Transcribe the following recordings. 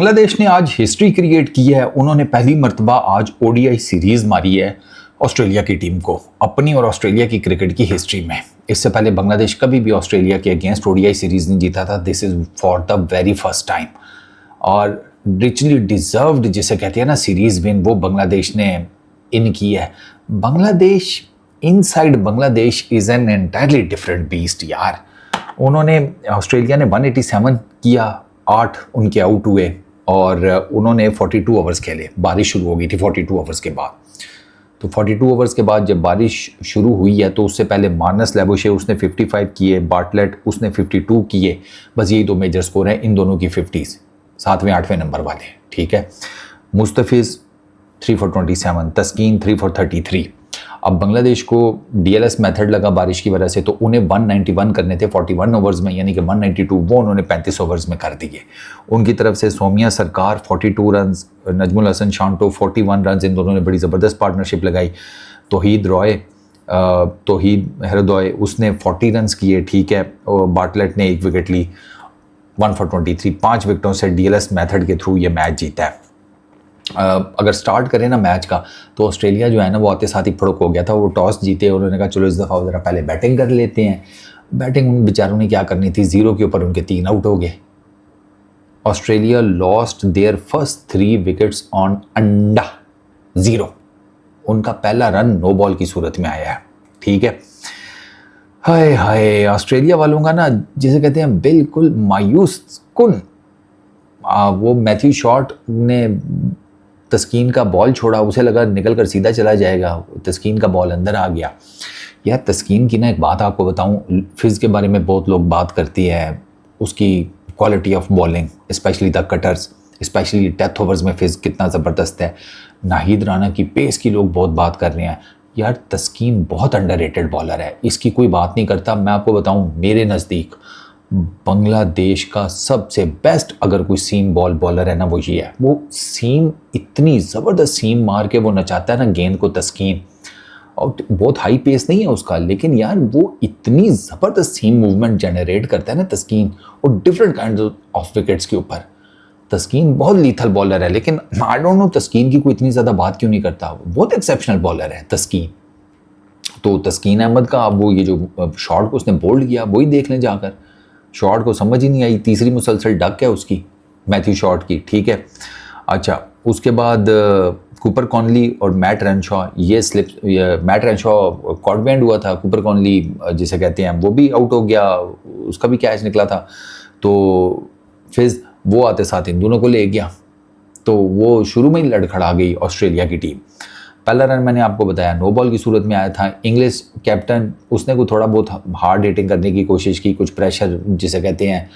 बांग्लादेश ने आज history create की है। उन्होंने पहली मर्तबा आज ओडीआई सीरीज मारी है ऑस्ट्रेलिया की टीम को, अपनी और ऑस्ट्रेलिया की क्रिकेट की हिस्ट्री में। इससे पहले बांग्लादेश कभी भी ऑस्ट्रेलिया के अगेंस्ट ओडीआई सीरीज नहीं जीता था। This is for the very first time और रिचली डिजर्व्ड जिसे कहते हैं ना सीरीज विन, वो बांग्लादेश ने इन की है। Bangladesh inside Bangladesh is an entirely different beast यार। उन्होंने ऑस्ट्रेलिया ने 187 किया, 8 उनके आउट हुए और उन्होंने 42 ओवर्स खेले। बारिश शुरू हो गई थी 42 ओवर्स के बाद। तो 42 ओवर्स के बाद जब बारिश शुरू हुई है तो उससे पहले मार्नस लैबुशे उसने 55 किए, बार्टलेट उसने 52 किए। बस यही दो मेजर स्कोर हैं इन दोनों की 50s, 7वें 8वें नंबर वाले, ठीक है। मुस्तफिज 3 for 27, तस्कीन 3 for 33। अब बांग्लादेश को डीएलएस मेथड लगा बारिश की वजह से, तो उन्हें 191 करने थे 41 ओवर्स में, यानी कि 192 वो उन्होंने 35 ओवर्स में कर दिए। उनकी तरफ से सोमिया सरकार 42 रन्स, नजमुल हसन शांटो 41 रन्स, इन दोनों ने बड़ी ज़बरदस्त पार्टनरशिप लगाई। तौहीद हरदोय उसने 40 रन्स किए, ठीक है। और बार्टलेट ने 1 विकेट ली, 1 for 23। 5 विकेटों से डीएलएस मेथड के थ्रू ये मैच जीता है। अगर स्टार्ट करें ना मैच का, तो ऑस्ट्रेलिया जो है ना वो आते साथ ही फड़क हो गया था। वो टॉस जीते, उन्होंने कहा चलो इस दफ़ा ज़रा पहले बैटिंग कर लेते हैं। बैटिंग उन बेचारों ने क्या करनी थी, 0 के ऊपर उनके 3 आउट हो गए। Australia lost their first 3 wickets on अंडा 0। उनका पहला रन नो बॉल की सूरत में आया है, ठीक है। हाय हाय, ऑस्ट्रेलिया वालों का ना जिसे कहते हैं बिल्कुल मायूस कुन। वो मैथ्यू शॉट ने तस्कीन का बॉल छोड़ा, उसे लगा निकल कर सीधा चला जाएगा, तस्कीन का बॉल अंदर आ गया। यार तस्कीन की ना एक बात आपको बताऊं, फिज़ के बारे में बहुत लोग बात करती है, उसकी quality of bowling, specially the cutters, specially death overs में फिज़ कितना ज़बरदस्त है। नाहिद राना की पेस की लोग बहुत बात कर रहे हैं। यार तस्कीन बहुत अंडररेटेड बॉलर है, इसकी कोई बात नहीं करता। मैं आपको बताऊं, मेरे नज़दीक बांग्लादेश का सबसे बेस्ट अगर कोई सीम बॉल बॉलर है ना वो ये है। वो सीम इतनी ज़बरदस्त सीम मार के वो नचाता है ना गेंद को तस्कीन, और बहुत हाई पेस नहीं है उसका, लेकिन यार वो इतनी ज़बरदस्त सीम मूवमेंट जनरेट करता है ना तस्कीन, और डिफरेंट काइंड ऑफ विकेट्स के ऊपर। तस्कीन बहुत लीथल बॉलर है, लेकिन आई डोंट नो तस्कीन की कोई इतनी ज़्यादा बात क्यों नहीं करता। बहुत एक्सेप्शनल बॉलर है तस्कीन। तो तस्कीन अहमद का अब वो ये जो शॉट को उसने बोल्ड किया वही देख लें जाकर। शॉट को समझ ही नहीं आई, तीसरी मुसलसल डक है उसकी मैथ्यू शॉट की, ठीक है। अच्छा, उसके बाद कूपर कॉनली और मैट रेनशॉ, ये मैट रेनशॉ कॉर्ड बैंड हुआ था, कूपर कॉनली जिसे कहते हैं वो भी आउट हो गया, उसका भी कैच निकला था। तो फिर वो आते साथ इन दोनों को ले गया, तो वो शुरू में ही लड़खड़ा गई ऑस्ट्रेलिया की टीम। पहला रन मैंने आपको बताया नो बॉल की सूरत में आया था। इंग्लिश कैप्टन उसने को थोड़ा बहुत हार्ड हिटिंग करने की कोशिश की, कुछ प्रेशर जिसे कहते हैं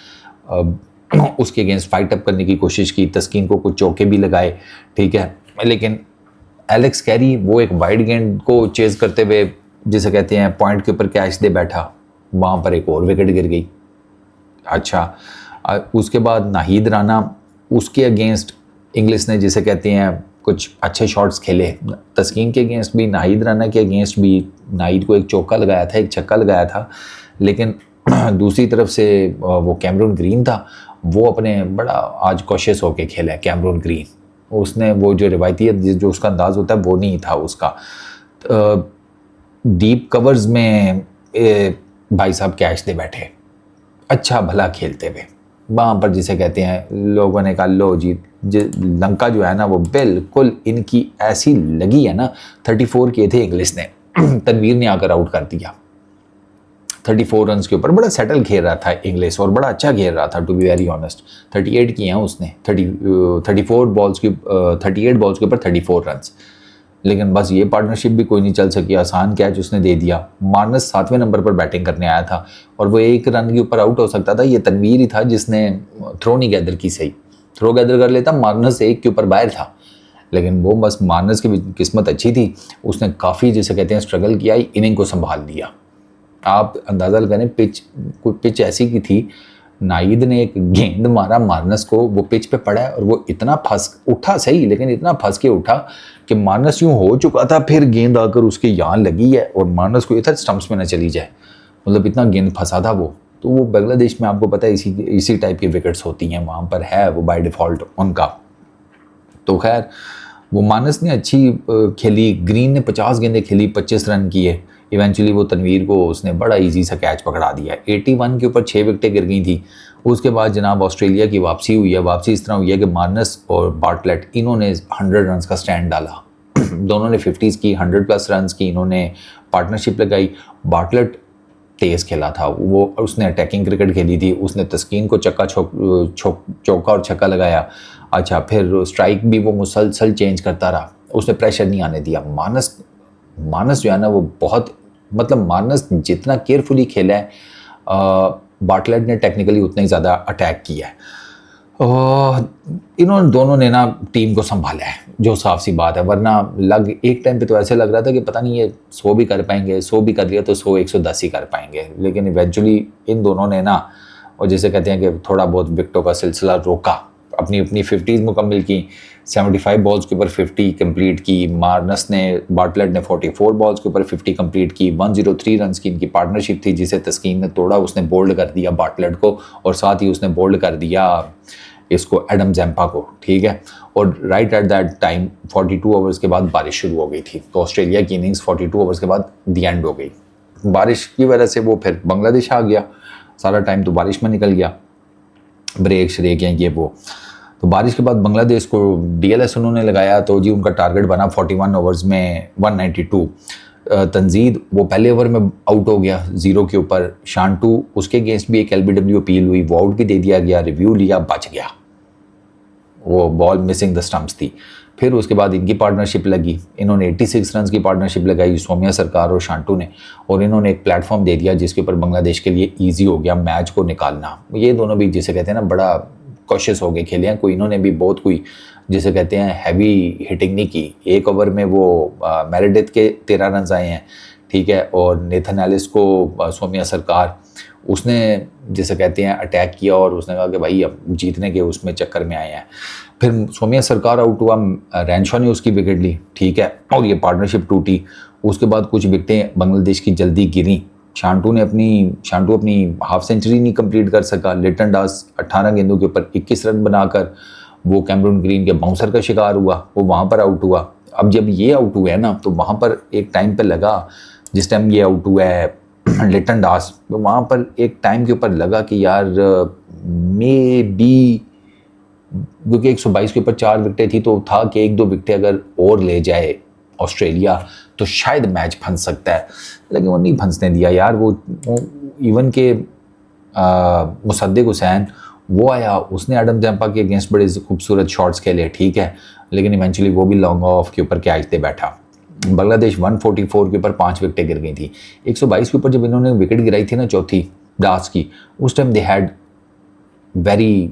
उसके अगेंस्ट फाइट अप करने की कोशिश की, तस्कीन को कुछ चौके भी लगाए, ठीक है। लेकिन एलेक्स कैरी वो एक वाइड गेंद को चेज करते हुए जिसे कहते हैं पॉइंट के ऊपर कैच दे बैठा, वहाँ पर एक और विकेट गिर गई। अच्छा, उसके बाद नाहिद राना, उसके अगेंस्ट इंग्लिश ने जिसे कहते हैं कुछ अच्छे शॉट्स खेले। तस्कीन के अगेंस्ट भी, नाहिद राना के अगेंस्ट भी। नाहिद को एक चौका लगाया था, एक छक्का लगाया था, लेकिन दूसरी तरफ से वो कैमरून ग्रीन था, वो अपने बड़ा आज कॉशियस होके खेला है कैमरून ग्रीन। उसने वो जो रिवायती जो उसका अंदाज़ होता है वो नहीं था उसका। डीप कवर्स में भाई साहब कैच दे बैठे, अच्छा भला खेलते हुए वहाँ पर जिसे कहते हैं लोगों ने कहा लो जी, लंका जो है ना वो बिल्कुल इनकी ऐसी लगी है ना। 34 किए थे इंग्लिश ने, तनवीर ने आकर आउट कर दिया 34 रन्स के ऊपर। बड़ा सेटल खेल रहा था इंग्लिश और बड़ा अच्छा खेल रहा था, टू बी वेरी ऑनेस्ट। 38 किए हैं उसने, 38 बॉल्स के ऊपर 34 रन्स। लेकिन बस ये पार्टनरशिप भी कोई नहीं चल सकी, आसान कैच उसने दे दिया। मार्नस 7वें नंबर पर बैटिंग करने आया था और वो 1 रन के ऊपर आउट हो सकता था। ये तनवीर ही था जिसने थ्रो नहीं गैदर की, सही थ्रो गैदर कर लेता, मार्नस 1 के ऊपर बाहर था। लेकिन वो बस मार्नस की किस्मत अच्छी थी, उसने काफ़ी जिसे कहते हैं स्ट्रगल किया, इनिंग को संभाल लिया। आप अंदाज़ा लगाने पिच ऐसी की थी, नाहिद ने एक गेंद मारा मार्नस को, वो पिच पे पड़ा है और वो इतना फंस उठा, सही लेकिन इतना फंस के उठा कि मार्नस यूँ हो चुका था, फिर गेंद आकर उसके यहाँ लगी है और मार्नस को ये था स्टंप्स में ना चली जाए, मतलब इतना गेंद फंसा था वो। तो वो बांग्लादेश में आपको पता है इसी टाइप की विकेट्स होती हैं वहाँ पर, है वो बाय डिफ़ॉल्ट उनका। तो खैर वो मानस ने अच्छी खेली, ग्रीन ने 50 गेंदें खेली, 25 रन किए। इवेंचुअली वो तनवीर को उसने बड़ा इजी सा कैच पकड़ा दिया। 81 के ऊपर 6 विकेटें गिर गई थी। उसके बाद जनाब ऑस्ट्रेलिया की वापसी हुई है। वापसी इस तरह हुई है कि मार्नस और बार्टलेट इन्होंने 100 रन का स्टैंड डाला। दोनों ने 50s की, 100+ रन की इन्होंने पार्टनरशिप लगाई। बार्टलेट तेज़ खेला था वो, उसने अटैकिंग क्रिकेट खेली थी। उसने तस्कीन को चौका और छक्का लगाया। अच्छा, फिर स्ट्राइक भी वो मुसलसल चेंज करता रहा, उसने प्रेशर नहीं आने दिया। मानस जो है ना वो बहुत, मतलब मानस जितना केयरफुली खेला है, बार्टलेट ने टेक्निकली उतना ही ज़्यादा अटैक किया है। इन्होंने दोनों ने ना टीम को संभाला है, जो साफ सी बात है। वरना एक टाइम पे तो ऐसे लग रहा था कि पता नहीं ये 100 भी कर पाएंगे, 100 भी कर लिया तो 110 ही कर पाएंगे। लेकिन इवेंचुअली इन दोनों ने ना, और जैसे कहते हैं कि थोड़ा बहुत विकेटों का सिलसिला रोका, अपनी 50s मुकम्मल की। 75 बॉल्स के ऊपर 50 कंप्लीट की। बार्टलेट ने 44 बॉल्स के ऊपर 50 कंप्लीट की। 103 रन की इनकी पार्टनरशिप थी, जिसे तस्कीन ने तोड़ा। उसने बोल्ड कर दिया बार्टलेट को, और साथ ही उसने बोल्ड कर दिया इसको, एडम जैम्पा को, ठीक है। और right at that time 42 overs के बाद बारिश शुरू हो गई थी। तो ऑस्ट्रेलिया की इनिंग्स 42 ओवर्स के बाद दी एंड हो गई। बारिश की वजह से वो फिर बांग्लादेश आ गया, सारा टाइम तो बारिश में निकल गया, ब्रेक श्रेक हैं ये वो। तो बारिश के बाद बांग्लादेश को DLS उन्होंने लगाया, तो जी उनका टारगेट बना 41 ओवर्स में 192। तंजीद वो पहले ओवर में आउट हो गया 0 के ऊपर। शांटू, उसके अगेंस्ट भी एक LBW अपील हुई, वो आउट भी दे दिया गया, रिव्यू लिया, बच गया, वो बॉल मिसिंग द स्टंप्स थी। फिर उसके बाद इनकी पार्टनरशिप लगी, इन्होंने 86 रन की पार्टनरशिप लगाई सौम्या सरकार और शांटू ने, और इन्होंने एक प्लेटफॉर्म दे दिया जिसके ऊपर बांग्लादेश के लिए ईजी हो गया मैच को निकालना। ये दोनों भी जिसे कहते हैं ना बड़ा कॉशियस हो गए खेले हैं। कोई इन्होंने भी बहुत कोई जिसे कहते हैं हैवी हिटिंग नहीं की। एक ओवर में वो मेरेडिथ के 13 रन आए हैं, ठीक है, और नेथन एलिस को सौम्या सरकार, उसने जिसे कहते हैं अटैक किया, और उसने कहा कि भाई अब जीतने के उसमें चक्कर में आए हैं। फिर सौम्या सरकार आउट हुआ, रैनशॉ ने उसकी विकेट ली, ठीक है, और ये पार्टनरशिप टूटी। उसके बाद कुछ विकेटें बांग्लादेश की जल्दी गिरी। शांटू अपनी हाफ सेंचुरी नहीं कंप्लीट कर सका। लिटन दास 18 गेंदों के ऊपर 21 रन बनाकर वो कैमरून ग्रीन के बाउंसर का शिकार हुआ, वो वहाँ पर आउट हुआ। अब जब ये आउट हुआ है ना, तो वहाँ पर एक टाइम पर लगा, जिस टाइम ये आउट हुआ है लिटन दास, तो वहाँ पर एक टाइम के ऊपर लगा कि यार मे बी, क्योंकि 122 के ऊपर 4 विकेटें थी, तो था कि 1-2 विकेटें अगर और ले जाए ऑस्ट्रेलिया तो शायद मैच फंस सकता है। लेकिन वो नहीं फंसने दिया यार। वो इवन के मुसद्दिक हुसैन वो आया, उसने एडम जैम्पा के अगेंस्ट बड़े खूबसूरत शॉट्स खेले, ठीक है, लेकिन इवेंचुअली वो भी लॉन्ग ऑफ के ऊपर कैच दे बैठा। बांग्लादेश 144 के ऊपर 5 विकेटें गिर गई थी। 122 के ऊपर जब इन्होंने विकेट गिराई थी ना चौथी दास की, उस time they had very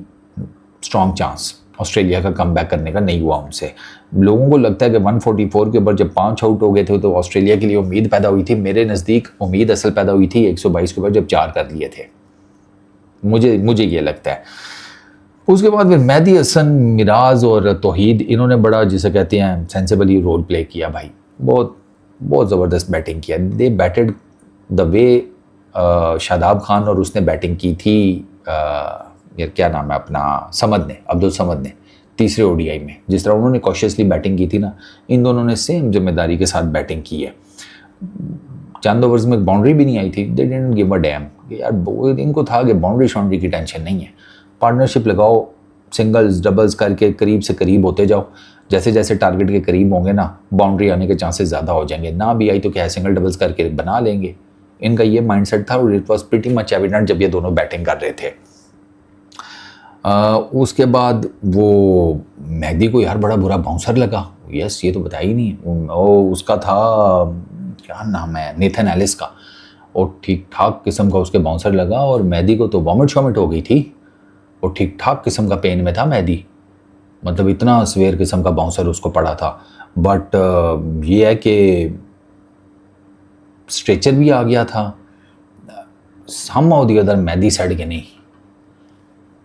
strong chance Australia का कम बैक करने का, नहीं हुआ उनसे। लोगों को लगता है कि 144 के ऊपर जब 5 आउट हो गए थे तो ऑस्ट्रेलिया के लिए उम्मीद पैदा हुई थी। मेरे नज़दीक उम्मीद असल पैदा हुई थी 122 के ऊपर जब 4 कर लिए थे, मुझे ये लगता है। उसके बाद फिर मेहदी हसन, मिराज और तौहीद, इन्होंने बड़ा जिसे कहते हैं सेंसिबली रोल प्ले किया भाई, बहुत ज़बरदस्त बैटिंग किया। They batted the way Shadab Khan और उसने बैटिंग की थी, यार क्या नाम है अपना, अब्दुल समद ने तीसरे ODI में, जिस तरह उन्होंने कॉशियसली बैटिंग की थी ना, इन दोनों ने सेम जिम्मेदारी के साथ बैटिंग की है। चंद ओवर्स में बाउंड्री भी नहीं आई थी, they didn't give a dam. यार इनको था कि बाउंड्री की टेंशन नहीं है, पार्टनरशिप लगाओ, सिंगल्स डबल्स करके करीब से करीब होते जाओ। जैसे जैसे टारगेट के करीब होंगे ना, बाउंड्री आने के चांसेस ज़्यादा हो जाएंगे। ना भी आई तो क्या है, सिंगल डबल्स करके बना लेंगे। इनका ये माइंडसेट था, और it was pretty much evident जब ये दोनों बैटिंग कर रहे थे। उसके बाद वो मेहदी को यार बड़ा बुरा बाउंसर लगा। यस, ये तो बताया ही नहीं। उसका था क्या नाम है, नेथन एलिस का, और ठीक ठाक किस्म का उसके बाउंसर लगा, और मेहदी को तो वॉमिट शॉमिट हो गई थी, और ठीक ठाक किस्म का पेन में था मेहदी, मतलब इतना सवेर किस्म का बाउंसर उसको पड़ा था। बट ये है कि स्ट्रेचर भी आ गया था। सम ऑफ द अदर मेहदी साइड के नहीं,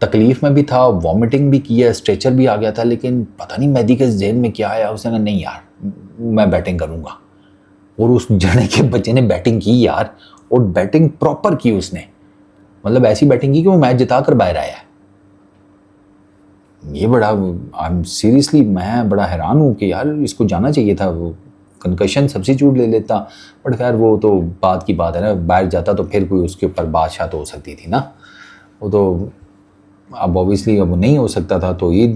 तकलीफ में भी था, वॉमिटिंग भी किया, स्ट्रेचर भी आ गया था, लेकिन पता नहीं मेहदी के जहन में क्या आया, उसने कहा नहीं यार मैं बैटिंग करूँगा। और उस जने के बच्चे ने बैटिंग की यार, और बैटिंग प्रॉपर की उसने। मतलब ऐसी बैटिंग की कि वो मैच जिता कर बाहर आया है। ये बड़ा आई एम सीरियसली मैं बड़ा हैरान हूँ कि यार इसको जाना चाहिए था, वो कंकशन सब्स्टिट्यूट ले लेता। बट खैर वो तो बात की बात है ना, बाहर जाता तो फिर कोई उसके ऊपर बादशाह तो हो सकती थी ना, वो तो अब ऑब्वियसली अब नहीं हो सकता था। तो ये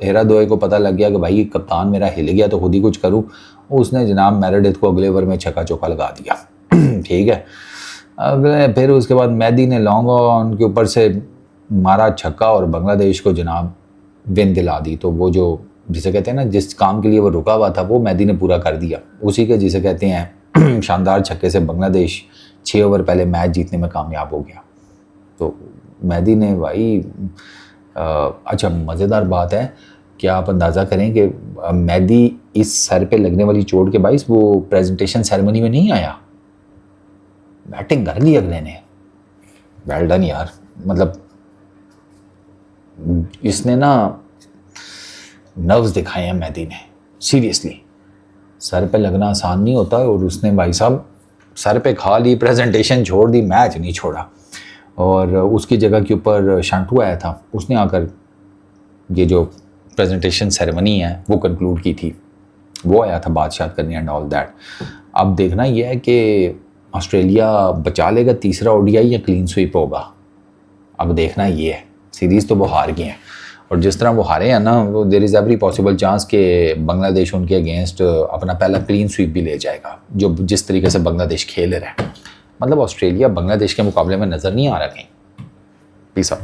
हेरादोए को पता लग गया कि भाई कप्तान मेरा हिल गया तो खुद ही कुछ करूँ। उसने जनाब मेरेडिथ को अगले ओवर में छक्का चौका लगा दिया। ठीक है, अगले फिर उसके बाद मेहदी ने लॉन्ग ऑन के ऊपर से मारा छक्का और बांग्लादेश को जनाब विन दिला दी। तो वो जो जिसे कहते हैं ना, जिस काम के लिए वो रुका हुआ था वो मेहदी ने पूरा कर दिया। उसी के जिसे कहते हैं शानदार छक्के से बांग्लादेश 6 ओवर पहले मैच जीतने में कामयाब हो गया। तो मेहदी ने भाई अच्छा मज़ेदार बात है कि आप अंदाज़ा करें कि मेहदी इस सर पे लगने वाली चोट के बाइस वो प्रेजेंटेशन सेरेमनी में नहीं आया, बैटिंग कर ली अगले ने। वेल डन यार, मतलब इसने ना नर्व्स दिखाए हैं मेहदी ने, सीरियसली। सर पे लगना आसान नहीं होता और उसने भाई साहब सर पे खा ली, प्रेजेंटेशन छोड़ दी, मैच नहीं छोड़ा। और उसकी जगह के ऊपर शांटू आया था, उसने आकर ये जो प्रेजेंटेशन सेरेमनी है वो कंक्लूड की थी। वो आया था बादशाह करने एंड ऑल दैट। अब देखना यह है कि ऑस्ट्रेलिया बचा लेगा तीसरा ओडीआई या क्लीन स्वीप होगा। अब देखना ये है, सीरीज़ तो वो हार गए हैं और जिस तरह वो हारे हैं ना, वो there is every possible chance कि बांग्लादेश उनके अगेंस्ट अपना पहला क्लीन स्वीप भी ले जाएगा, जो जिस तरीके से बांग्लादेश खेल रहा है। मतलब ऑस्ट्रेलिया बांग्लादेश के मुकाबले में नज़र नहीं आ रहा कहीं। Peace out.